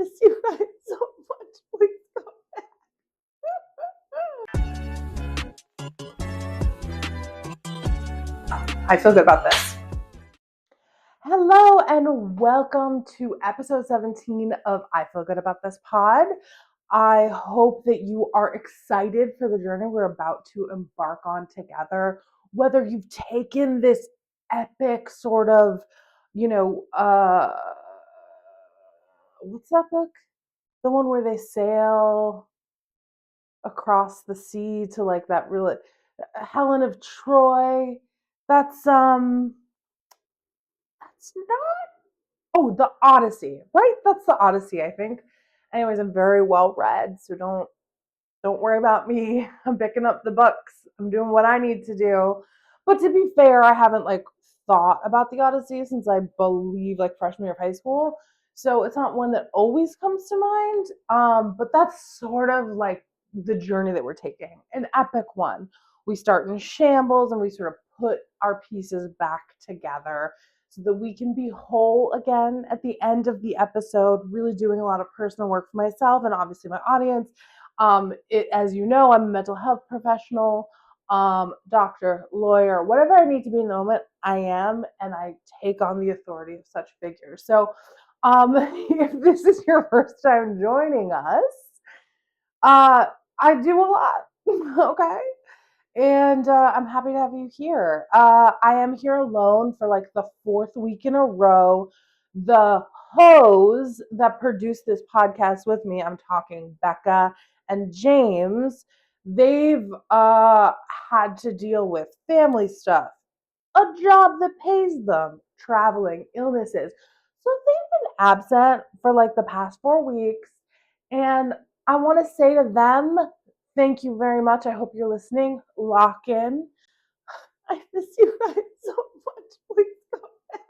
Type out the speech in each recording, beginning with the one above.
miss you guys so much. Please come back. I feel good about this. Hello and welcome to episode 17 of I Feel Good About This pod. I hope that you are excited for the journey we're about to embark on together. Whether you've taken this epic sort of, what's that book? The one where they sail across the sea to like that really Helen of Troy. That's not the Odyssey, right? That's the Odyssey, I think. Anyways, I'm very well read, so don't worry about me. I'm picking up the books. I'm doing what I need to do. But to be fair, I haven't like thought about the Odyssey since I believe like freshman year of high school. So it's not one that always comes to mind. But that's sort of like the journey that we're taking. An epic one. We start in shambles and we sort of put our pieces back together so that we can be whole again at the end of the episode, really doing a lot of personal work for myself and obviously my audience. As you know, I'm a mental health professional, doctor, lawyer, whatever I need to be in the moment, I am, and I take on the authority of such figures. So, if this is your first time joining us, I do a lot, okay? And I'm happy to have you here. I am here alone for like the fourth week in a row. The hoes that produce this podcast with me, I'm talking Becca and James, they've had to deal with family stuff, a job that pays them, traveling, illnesses. So they've been absent for like the past 4 weeks. And I want to say to them, thank you very much. I hope you're listening. Lock in. I miss you guys so much. Please come back.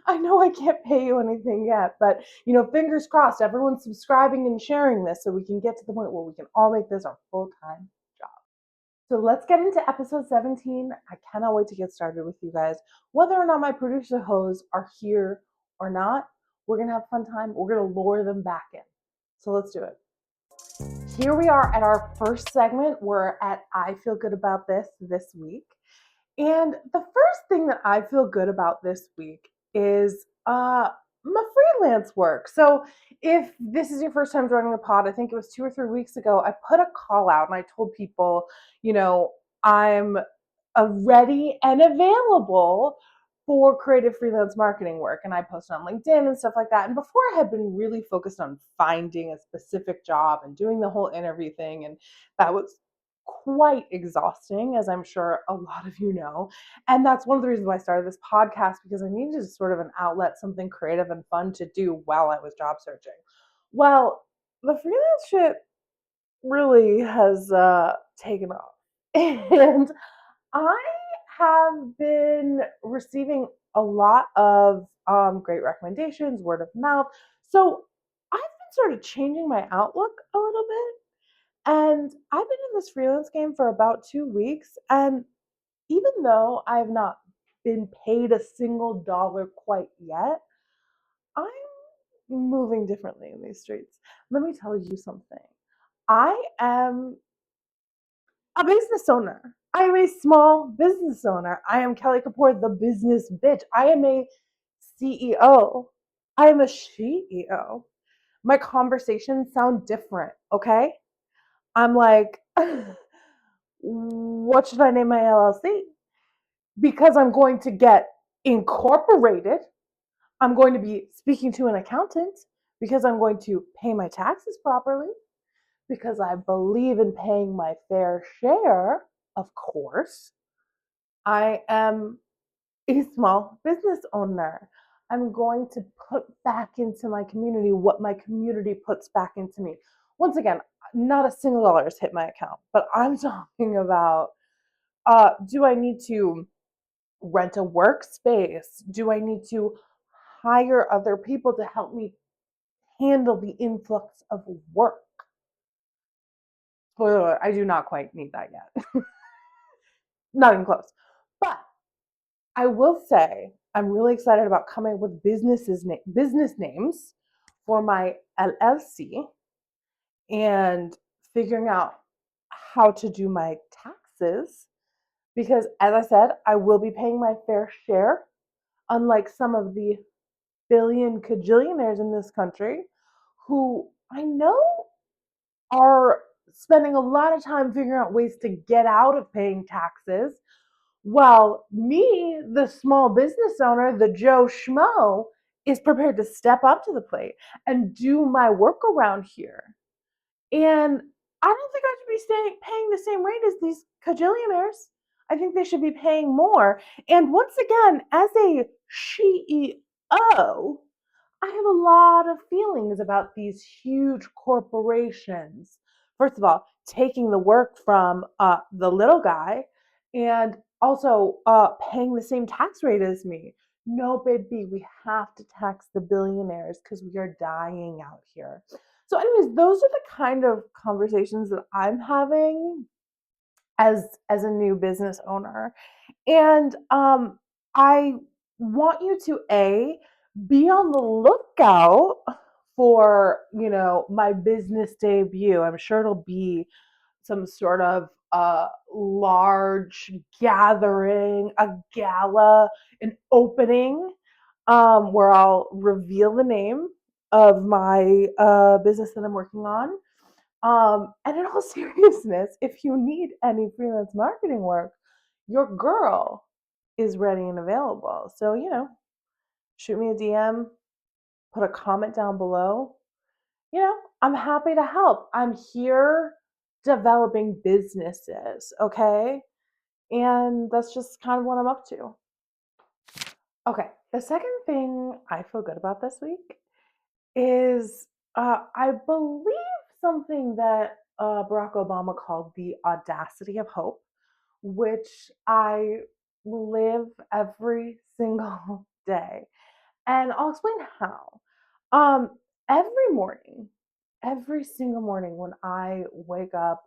I know I can't pay you anything yet, but fingers crossed, everyone's subscribing and sharing this so we can get to the point where we can all make this our full-time job. So let's get into episode 17. I cannot wait to get started with you guys. Whether or not my producer hoes are here or not, we're going to have a fun time. We're going to lure them back in. So let's do it. Here we are at our first segment. We're at I Feel Good About This week. And the first thing that I feel good about this week is my freelance work. So if this is your first time joining the pod, I think it was 2 or 3 weeks ago, I put a call out and I told people, I'm ready and available for creative freelance marketing work. And I posted on LinkedIn and stuff like that. And before I had been really focused on finding a specific job and doing the whole interview thing. And that was quite exhausting, as I'm sure a lot of you know. And that's one of the reasons why I started this podcast, because I needed sort of an outlet, something creative and fun to do while I was job searching. Well, the freelance shit really has taken off. And I have been receiving a lot of great recommendations, word of mouth. So I've been sort of changing my outlook a little bit. And I've been in this freelance game for about 2 weeks. And even though I've not been paid a single dollar quite yet, I'm moving differently in these streets. Let me tell you something. I am a business owner. I am a small business owner. I am Kelly Kapoor, the business bitch. I am a CEO. I am a CEO. My conversations sound different, okay? I'm like, what should I name my LLC? Because I'm going to get incorporated. I'm going to be speaking to an accountant because I'm going to pay my taxes properly, because I believe in paying my fair share, of course. I am a small business owner. I'm going to put back into my community what my community puts back into me. Once again, not a single dollar has hit my account, but I'm talking about, do I need to rent a workspace? Do I need to hire other people to help me handle the influx of work? Spoiler alert, I do not quite need that yet. Not even close. But I will say I'm really excited about coming up with business names for my LLC and figuring out how to do my taxes because, as I said, I will be paying my fair share, unlike some of the billion cajillionaires in this country who I know are spending a lot of time figuring out ways to get out of paying taxes. While me, the small business owner, the Joe Schmo, is prepared to step up to the plate and do my work around here. And I don't think I should be paying the same rate as these cajillionaires. I think they should be paying more. And once again, as a CEO, I have a lot of feelings about these huge corporations. First of all, taking the work from the little guy and also paying the same tax rate as me. No, baby, we have to tax the billionaires because we are dying out here. So, anyways, those are the kind of conversations that I'm having as a new business owner. And I want you to be on the lookout for, my business debut. I'm sure it'll be some sort of large gathering, a gala, an opening, where I'll reveal the name of my business that I'm working on. And in all seriousness, if you need any freelance marketing work, your girl is ready and available. So, shoot me a DM, put a comment down below. I'm happy to help. I'm here developing businesses, okay? And that's just kind of what I'm up to. Okay, the second thing I feel good about this week is I believe something that Barack Obama called the audacity of hope, which I live every single day. And I'll explain how. Um, every morning, every single morning when I wake up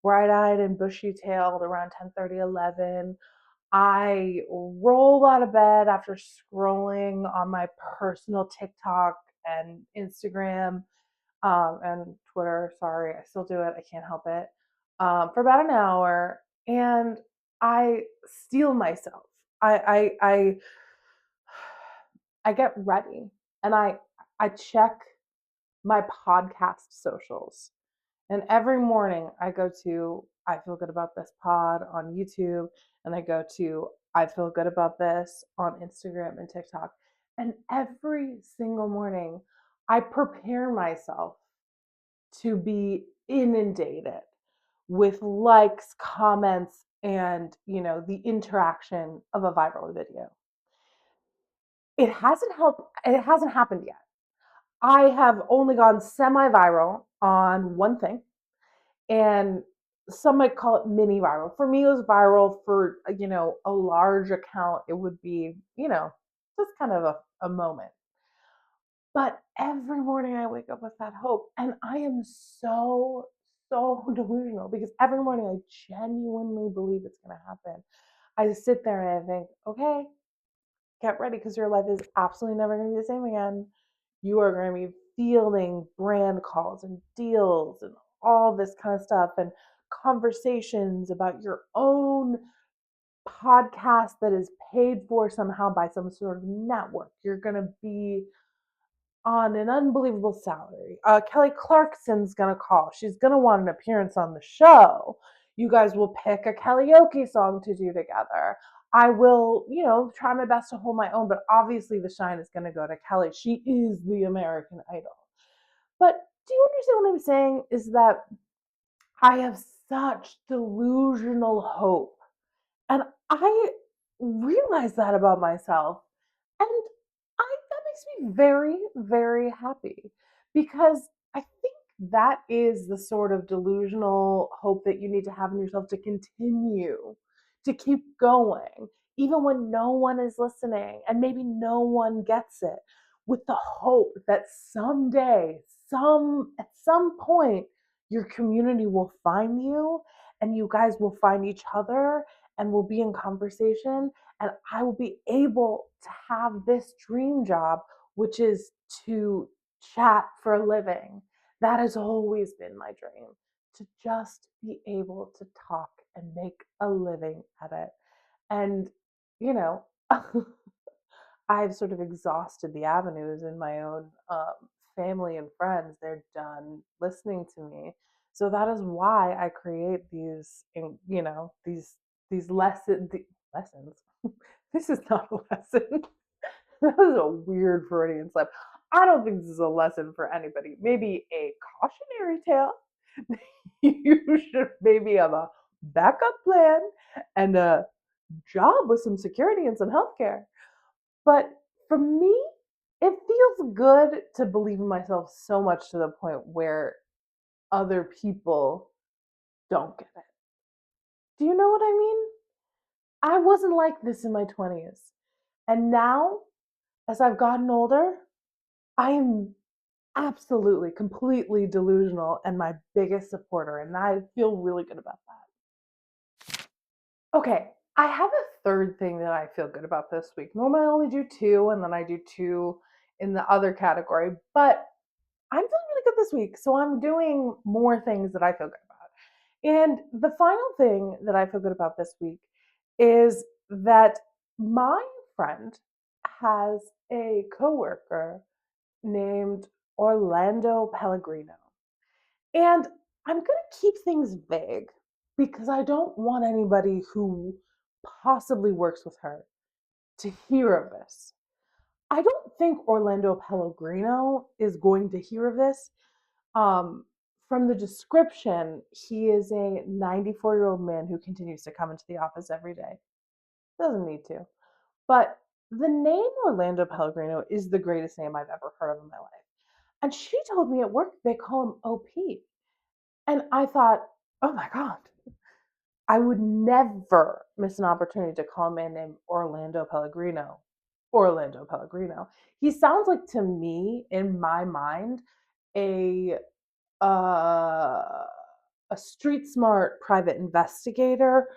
bright-eyed and bushy-tailed around 10:30, 11, I roll out of bed after scrolling on my personal TikTok and Instagram and Twitter. Sorry, I still do it. I can't help it. For about an hour, and I steel myself. I get ready, and I check my podcast socials. And every morning I go to I Feel Good About This Pod on YouTube, and I go to I Feel Good About This on Instagram and TikTok. And every single morning I prepare myself to be inundated with likes, comments, and the interaction of a viral video. It hasn't happened yet. I have only gone semi-viral on one thing, and some might call it mini viral. For me, it was viral. For a large account, it would be just kind of a moment. But every morning I wake up with that hope, and I am so delusional because every morning I genuinely believe it's going to happen. I sit there and I think, okay, get ready because your life is absolutely never going to be the same again. You are going to be fielding brand calls and deals and all this kind of stuff and conversations about your own podcast that is paid for somehow by some sort of network. You're going to be on an unbelievable salary. Kelly Clarkson's going to call. She's going to want an appearance on the show. You guys will pick a karaoke song to do together. I will, try my best to hold my own, but obviously the shine is going to go to Kelly. She is the American Idol. But do you understand what I'm saying? Is that I have such delusional hope. And I realize that about myself. And that makes me very, very happy because I think that is the sort of delusional hope that you need to have in yourself to continue to keep going, even when no one is listening and maybe no one gets it, with the hope that someday, at some point, your community will find you and you guys will find each other and we'll be in conversation, and I will be able to have this dream job, which is to chat for a living. That has always been my dream, to just be able to talk and make a living at it. And, you know, I've sort of exhausted the avenues in my own family and friends. They're done listening to me. So that is why I create these, lessons. This is not a lesson. That was a weird Freudian slip. I don't think this is a lesson for anybody. Maybe a cautionary tale. You should maybe have a backup plan and a job with some security and some healthcare. But for me, it feels good to believe in myself so much to the point where other people don't get it. Do you know what I mean? I wasn't like this in my 20s. And now, as I've gotten older, I am absolutely, completely delusional and my biggest supporter. And I feel really good about that. Okay, I have a third thing that I feel good about this week. Normally I only do two, and then I do two in the other category. But I'm feeling really good this week. So I'm doing more things that I feel good about. And the final thing that I feel good about this week is that my friend has a coworker named Orlando Pellegrino. And I'm going to keep things vague because I don't want anybody who possibly works with her to hear of this. I don't think Orlando Pellegrino is going to hear of this. Um, from the description, he is a 94-year-old man who continues to come into the office every day. Doesn't need to. But the name Orlando Pellegrino is the greatest name I've ever heard of in my life. And she told me at work they call him OP. And I thought, oh my God, I would never miss an opportunity to call a man named Orlando Pellegrino. Orlando Pellegrino. He sounds like, to me, in my mind, a uh, a street smart private investigator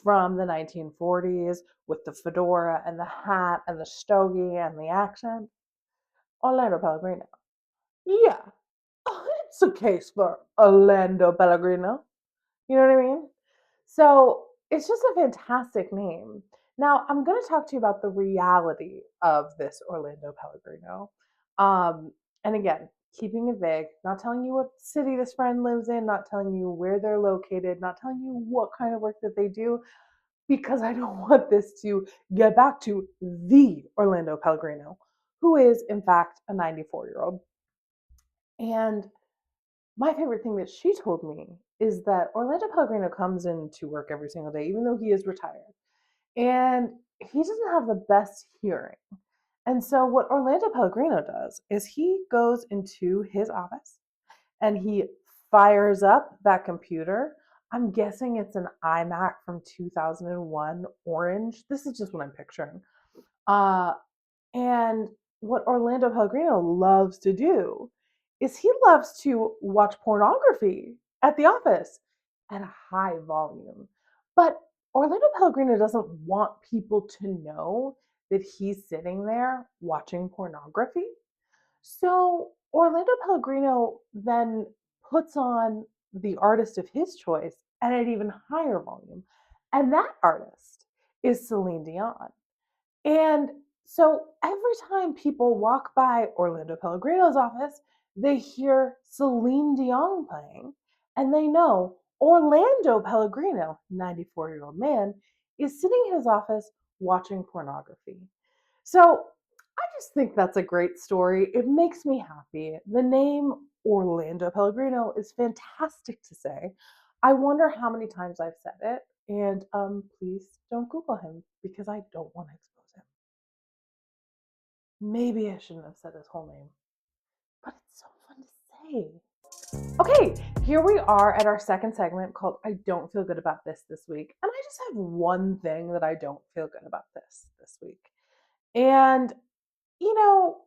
from the 1940s with the fedora and the hat and the stogie and the accent. Orlando Pellegrino. Yeah, it's a case for Orlando Pellegrino. You know what I mean? So it's just a fantastic name. Now, I'm going to talk to you about the reality of this Orlando Pellegrino. And again, keeping it vague, not telling you what city this friend lives in, not telling you where they're located, not telling you what kind of work that they do, because I don't want this to get back to the Orlando Pellegrino, who is, in fact, a 94-year-old. And my favorite thing that she told me is that Orlando Pellegrino comes into work every single day, even though he is retired. And he doesn't have the best hearing. And so, what Orlando Pellegrino does is he goes into his office and he fires up that computer. I'm guessing it's an iMac from 2001, orange. This is just what I'm picturing. Uh, and what Orlando Pellegrino loves to do is he loves to watch pornography at the office at a high volume. But Orlando Pellegrino doesn't want people to know that he's sitting there watching pornography. So Orlando Pellegrino then puts on the artist of his choice at an even higher volume. And that artist is Celine Dion. And so every time people walk by Orlando Pellegrino's office, they hear Celine Dion playing, and they know Orlando Pellegrino, 94-year-old man, is sitting in his office watching pornography. So I just think that's a great story. It makes me happy. The name Orlando Pellegrino is fantastic to say. I wonder how many times I've said it. And please don't Google him because I don't want to expose him. Maybe I shouldn't have said his whole name, but it's so fun to say. Okay, here we are at our second segment called I Don't Feel Good About This week. And I just have one thing that I don't feel good about this week. And, you know,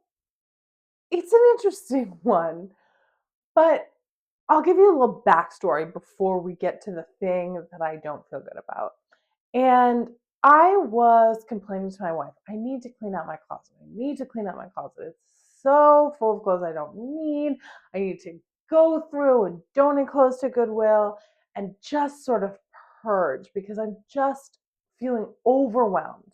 it's an interesting one, but I'll give you a little backstory before we get to the thing that I don't feel good about. And I was complaining to my wife, I need to clean out my closet. I need to clean out my closet. It's so full of clothes I don't need. I need to go through and donate clothes to Goodwill and just sort of purge because I'm just feeling overwhelmed.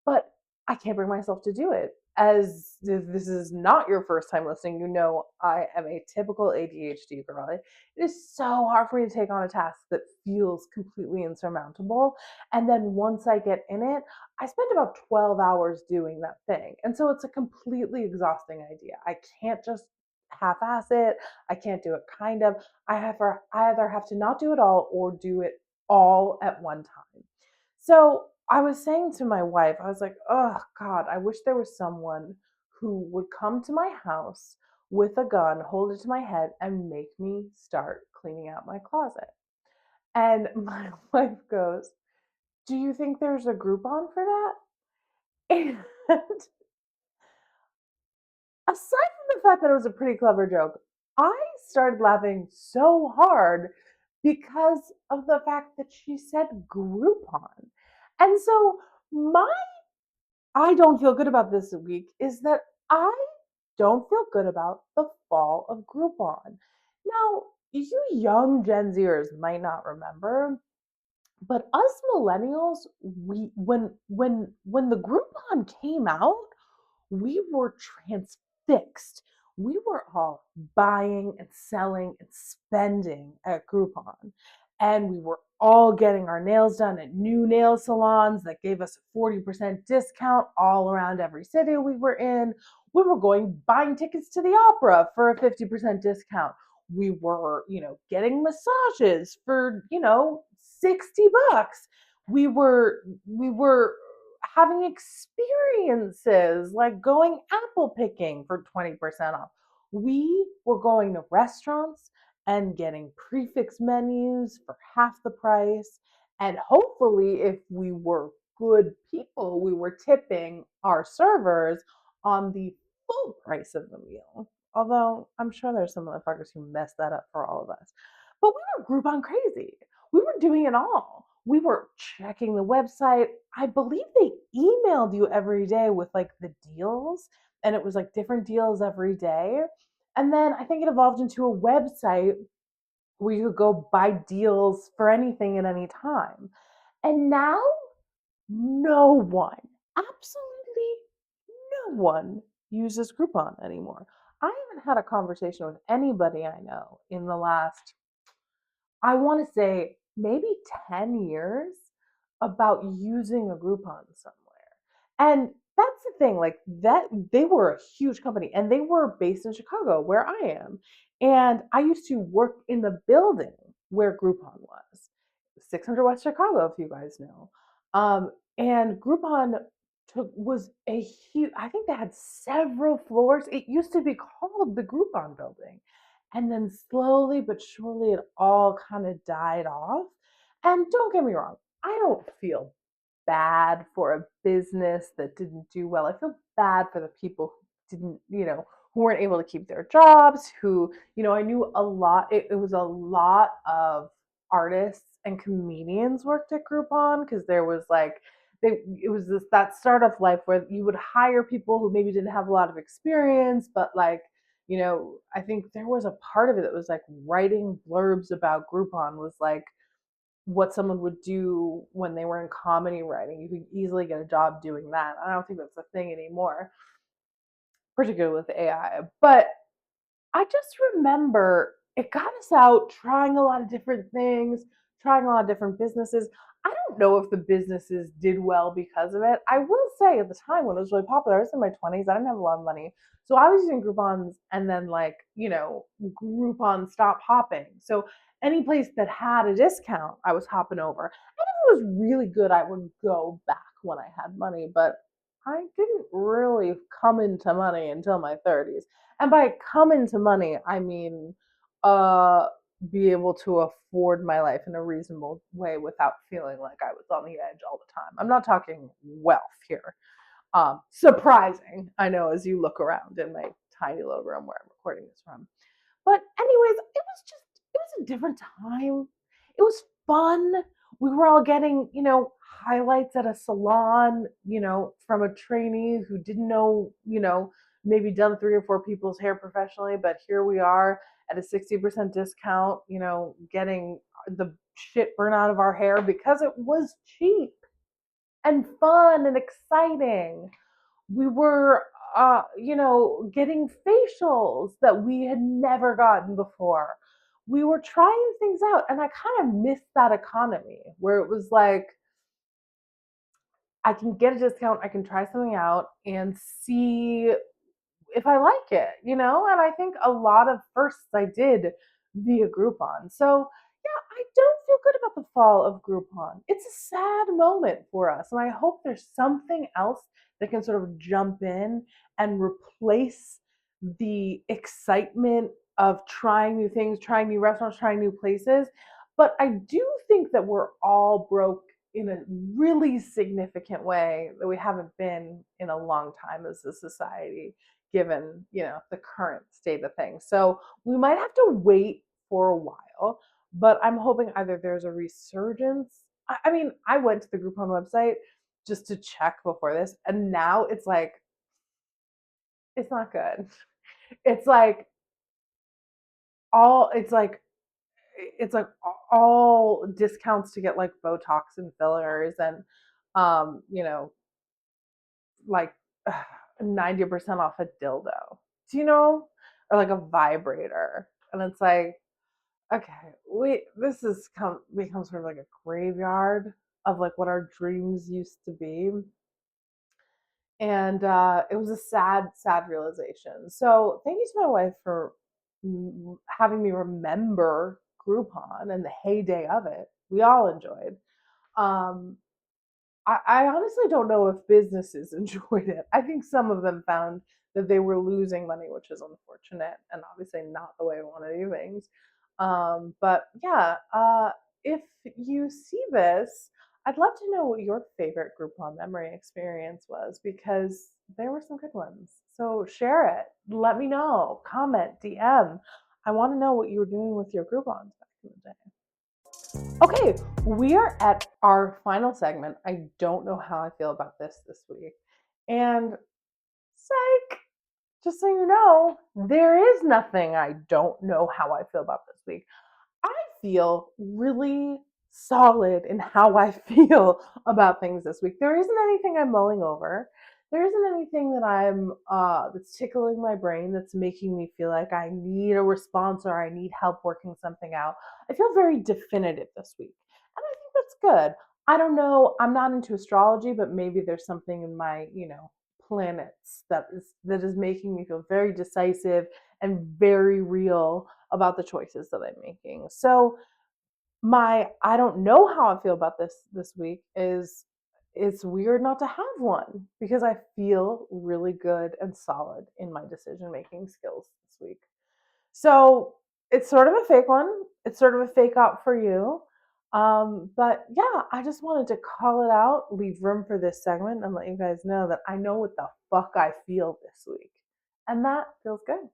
But I can't bring myself to do it. As if this is not your first time listening, you know I am a typical ADHD girl. It is so hard for me to take on a task that feels completely insurmountable. And then once I get in it, I spend about 12 hours doing that thing. And so it's a completely exhausting idea. I can't just half ass it. I can't do it kind of. I either have to not do it all or do it all at one time. So I was saying to my wife, I was like, oh God, I wish there was someone who would come to my house with a gun, hold it to my head, and make me start cleaning out my closet. And my wife goes, do you think there's a Groupon for that? And aside from the fact that it was a pretty clever joke, I started laughing so hard because of the fact that she said Groupon. And so my I don't feel good about this week is that I don't feel good about the fall of Groupon. Now, you young Gen Zers might not remember, but us millennials, we when the Groupon came out, we were transfixed. We were all buying and selling and spending at Groupon. And we were all getting our nails done at new nail salons that gave us a 40% discount all around every city we were in. We were going buying tickets to the opera for a 50% discount. We were, getting massages for, 60 bucks. We were having experiences like going apple picking for 20% off. We were going to restaurants and getting prefix menus for half the price. And hopefully, if we were good people, we were tipping our servers on the full price of the meal. Although I'm sure there's some motherfuckers who messed that up for all of us. But we were Groupon crazy. We were doing it all. We were checking the website. I believe they emailed you every day with like the deals, and it was like different deals every day. And then I think it evolved into a website where you could go buy deals for anything at any time. And now, no one, absolutely no one uses Groupon anymore. I haven't had a conversation with anybody I know in the last, I want to say, maybe 10 years about using a Groupon somewhere. And that's the thing, like that they were a huge company and they were based in Chicago where I am. And I used to work in the building where Groupon was. 600 West Chicago, if you guys know. And Groupon was a huge, I think they had several floors. It used to be called the Groupon building. And then slowly but surely it all kind of died off. And don't get me wrong, I don't feel bad for a business that didn't do well. I feel bad for the people who didn't, who weren't able to keep their jobs, who, I knew a lot, it was a lot of artists and comedians worked at Groupon because there was like, it was this that startup life where you would hire people who maybe didn't have a lot of experience, but like, I think there was a part of it that was like writing blurbs about Groupon was like what someone would do when they were in comedy writing. You could easily get a job doing that. I don't think that's a thing anymore, particularly with AI. But I just remember it got us out trying a lot of different things, trying a lot of different businesses. I don't know if the businesses did well because of it. I will say at the time when it was really popular, I was in my 20s, I didn't have a lot of money. So I was using Groupons and then like, Groupon stopped hopping. So any place that had a discount, I was hopping over. And if it was really good, I would go back when I had money, but I didn't really come into money until my 30s. And by come into money, I mean uh be able to afford my life in a reasonable way without feeling like I was on the edge all the time. I'm not talking wealth here. Surprising, I know, as you look around in my tiny little room where I'm recording this from. But anyways, it was a different time. It was fun. We were all getting, highlights at a salon, from a trainee who didn't know, maybe done 3 or 4 people's hair professionally, but here we are at a 60% discount, getting the shit burn out of our hair because it was cheap and fun and exciting. We were, getting facials that we had never gotten before. We were trying things out, and I kind of missed that economy where it was like, I can get a discount, I can try something out and see if I like it, And I think a lot of firsts I did via Groupon. So yeah, I don't feel good about the fall of Groupon. It's a sad moment for us, and I hope there's something else that can sort of jump in and replace the excitement of trying new things, trying new restaurants, trying new places. But I do think that we're all broke in a really significant way that we haven't been in a long time as a society, given the current state of things. So we might have to wait for a while, but I'm hoping either there's a resurgence. I mean, I went to the Groupon website just to check before this, and now it's not good. It's like all it's like all discounts to get like Botox and fillers and um, you know, like 90% off a dildo. Do you know? Or like a vibrator. And it's like, okay, this is becomes sort of like a graveyard of like what our dreams used to be. And it was a sad realization. So thank you to my wife for having me remember Groupon and the heyday of it. We all enjoyed. Um, I honestly don't know if businesses enjoyed it. I think some of them found that they were losing money, which is unfortunate and obviously not the way I want to do things. But yeah, if you see this, I'd love to know what your favorite Groupon memory experience was because there were some good ones. So share it. Let me know. Comment, DM. I want to know what you were doing with your Groupons back in the day. Okay, we are at our final segment. I don't know how I feel about this week. And psych, just so you know, there is nothing I don't know how I feel about this week. I feel really solid in how I feel about things this week. There isn't anything I'm mulling over. There isn't anything that I'm that's tickling my brain that's making me feel like I need a response or I need help working something out. I feel very definitive this week. And I think that's good. I don't know, I'm not into astrology, but maybe there's something in my, planets that is making me feel very decisive and very real about the choices that I'm making. So my I don't know how I feel about this week is it's weird not to have one because I feel really good and solid in my decision making skills this week. So it's sort of a fake one. It's sort of a fake out for you. But yeah, I just wanted to call it out, leave room for this segment, and let you guys know that I know what the fuck I feel this week. And that feels good.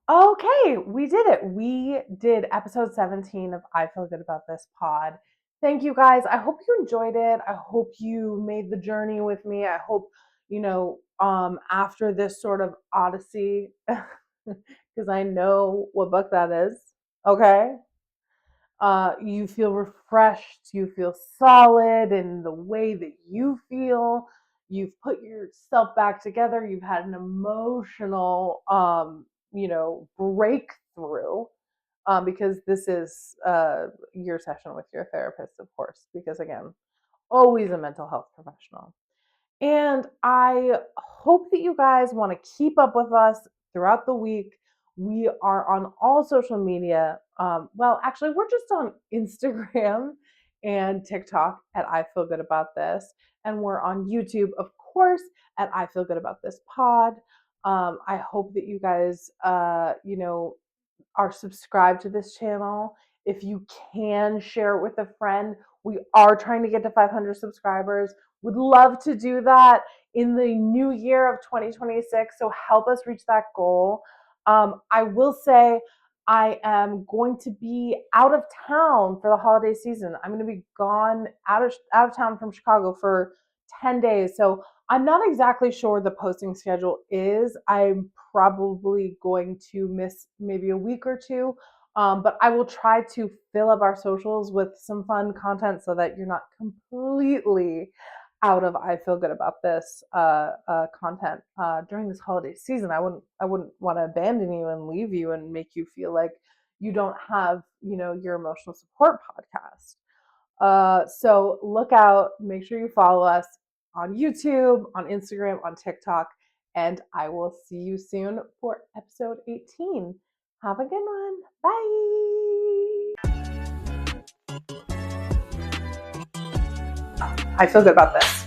Okay, we did it. We did episode 17 of I Feel Good About This Pod. Thank you guys. I hope you enjoyed it. I hope you made the journey with me. I hope, after this sort of odyssey, because I know what book that is, okay? You feel refreshed, you feel solid in the way that you feel. You've put yourself back together. You've had an emotional, breakthrough. Because this is your session with your therapist, of course. Because again, always a mental health professional. And I hope that you guys want to keep up with us throughout the week. We are on all social media. Well, actually, we're just on Instagram and TikTok at I Feel Good About This. And we're on YouTube, of course, at I Feel Good About This Pod. I hope that you guys, are subscribed to this channel. If you can share it with a friend, we are trying to get to 500 subscribers. Would love to do that in the new year of 2026. So help us reach that goal. I will say I am going to be out of town for the holiday season. I'm going to be gone out of town from Chicago for 10 days. So I'm not exactly sure the posting schedule is. I'm probably going to miss maybe a week or two. But I will try to fill up our socials with some fun content so that you're not completely out of I feel good about this content during this holiday season. I wouldn't want to abandon you and leave you and make you feel like you don't have your emotional support podcast. So look out, make sure you follow us on YouTube, on Instagram, on TikTok, and I will see you soon for episode 18. Have a good one. Bye. I feel good about this.